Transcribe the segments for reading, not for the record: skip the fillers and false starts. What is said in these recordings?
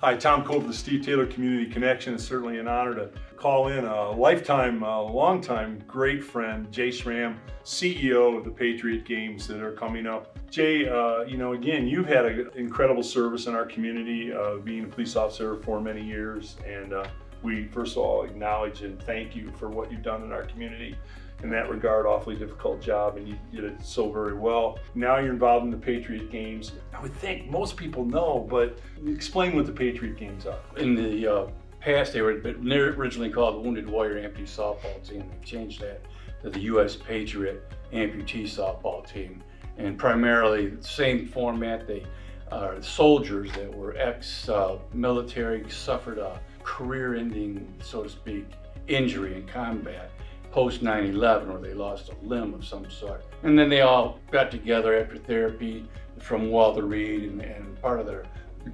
Hi, Tom Cole of the Steve Taylor Community Connection. It's certainly an honor to call in a lifetime, longtime great friend, Jay Schramm, CEO of the Patriot Games that are coming up. Jay, again, you've had an incredible service in our community, being a police officer for many years, and we first of all acknowledge and thank you for what you've done in our community. In that regard, awfully difficult job, and you did it so very well. Now you're involved in the Patriot Games. I would think most people know, but explain what the Patriot Games are. In the past, they were originally called the Wounded Warrior Amputee Softball Team. They've changed that to the U.S. Patriot Amputee Softball Team. And primarily the same format. They are soldiers that were ex-military, suffered a career-ending, so to speak, injury in combat post 9/11, or they lost a limb of some sort. And then they all got together after therapy from Walter Reed, and part of their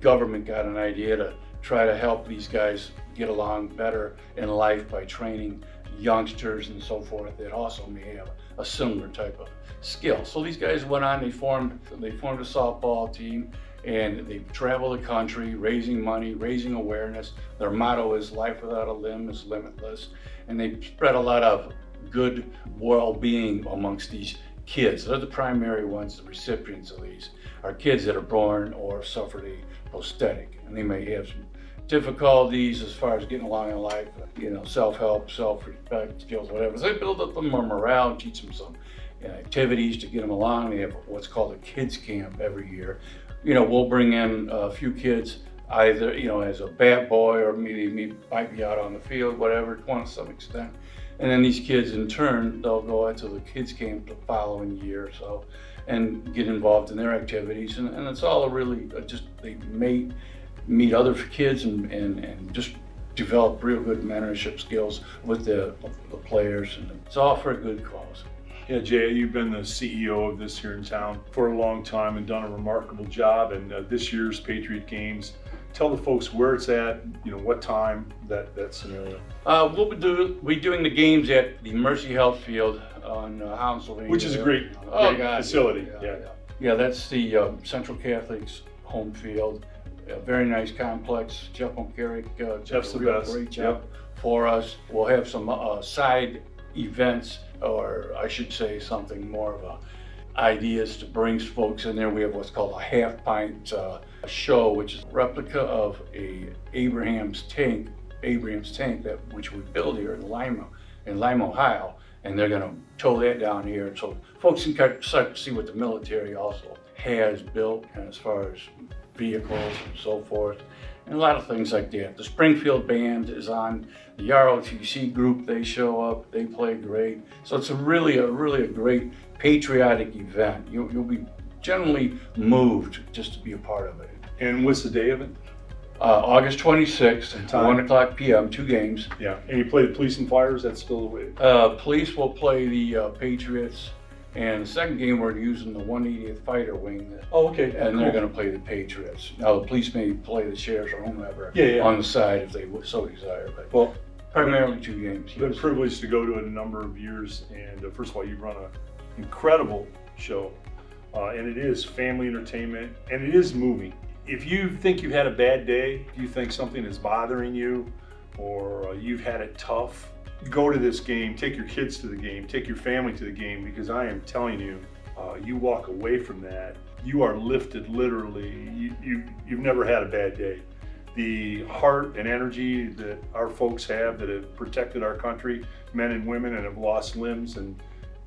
government got an idea to try to help these guys get along better in life by training youngsters and so forth that also may have a similar type of skill. So these guys went on, they formed a softball team, and they travel the country raising money, raising awareness. Their motto is "Life without a limb is limitless," and they spread a lot of good well-being amongst these kids. They're the primary ones, the recipients of these are kids that are born or suffered a prosthetic, and they may have some difficulties as far as getting along in life, self-help, self-respect skills, whatever. So they build up them more morale and teach them some activities to get them along. They have what's called a kids camp every year. We'll bring in a few kids, either, as a bat boy, or maybe might be out on the field, whatever, to some extent. And then these kids, in turn, they'll go out to the kids camp the following year or so and get involved in their activities. And it's all really just, they may meet other kids and just develop real good mentorship skills with the players. And it's all for a good cause. Yeah, Jay, you've been the CEO of this here in town for a long time and done a remarkable job. And this year's Patriot Games, tell the folks where it's at, what time, that scenario. We'll be doing the games at the Mercy Health Field on Hounslow, which is a great facility. Yeah, that's the Central Catholics home field. A very nice complex. Jeff McCarrick Jeff's did the a best. great job for us. We'll have some side events, or I should say something more of ideas to bring folks in there. We have what's called a half pint show, which is a replica of Abraham's tank which we build here in Lima, Ohio, and they're going to tow that down here so folks can start to see what the military also has built, and as far as vehicles and so forth, and a lot of things like that. The Springfield Band is on. The ROTC group, they show up, they play great. So it's really a great patriotic event. You'll be generally moved just to be a part of it. And what's the day of it? August 26th, 1 o'clock p.m., 2 games. Yeah, and you play the police and fire, is that still the way? Police will play the Patriots, and the second game we're using the 180th Fighter Wing. Oh, okay. And they're going to play the Patriots. Now the police may play the sheriffs or whomever on the side if they so desire, but primarily 2 games. I've been privileged to go to it a number of years, and first of all, you run an incredible show, and it is family entertainment, and it is moving. If you think you've had a bad day, if you think something is bothering you, or you've had it tough, go to this game, take your kids to the game, take your family to the game, because I am telling you, you walk away from that, you are lifted literally. You've never had a bad day. The heart and energy that our folks have that have protected our country, men and women, and have lost limbs and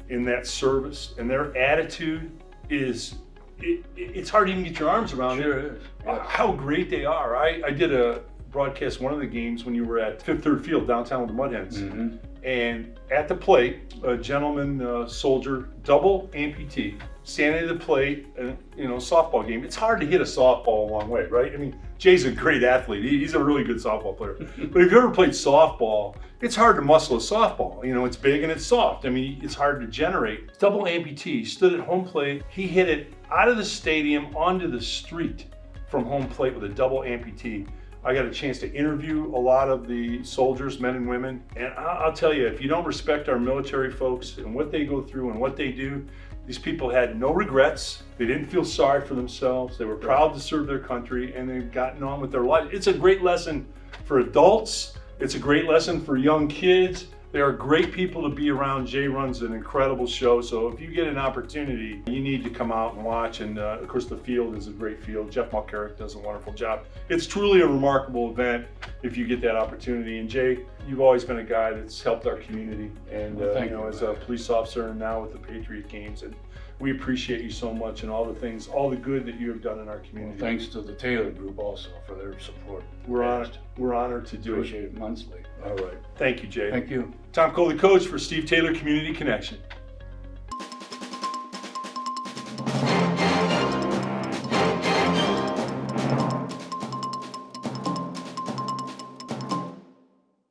in that service, and their attitude is, it's hard to even get your arms around. Sure it is. How great they are. I did a broadcast one of the games when you were at Fifth Third Field downtown with the Mud Hens. Mm-hmm. And at the plate, a gentleman soldier, double amputee, standing at the plate, softball game. It's hard to hit a softball a long way, right? I mean, Jay's a great athlete. He's a really good softball player. But if you ever played softball, it's hard to muscle a softball. It's big and it's soft. I mean, it's hard to generate. Double amputee, stood at home plate. He hit it out of the stadium onto the street from home plate with a double amputee. I got a chance to interview a lot of the soldiers, men and women, and I'll tell you, if you don't respect our military folks and what they go through and what they do, These people had no regrets. They didn't feel sorry for themselves. They were proud to serve their country, and they've gotten on with their life. It's a great lesson for adults. It's a great lesson for young kids. They are great people to be around. Jay runs an incredible show, so if you get an opportunity, you need to come out and watch. And of course, the field is a great field. Jeff Mulcarrick does a wonderful job. It's truly a remarkable event if you get that opportunity. And Jay, you've always been a guy that's helped our community, and Thank you know, you. as a police officer and now with the Patriot Games, and we appreciate you so much and all the things, all the good that you have done in our community. Thanks to the Taylor Group also for their support. We're honored. We're honored to do Appreciate it immensely. it. All right. Thank you, Jay. Thank you. Tom Coley, coach for Steve Taylor Community Connection.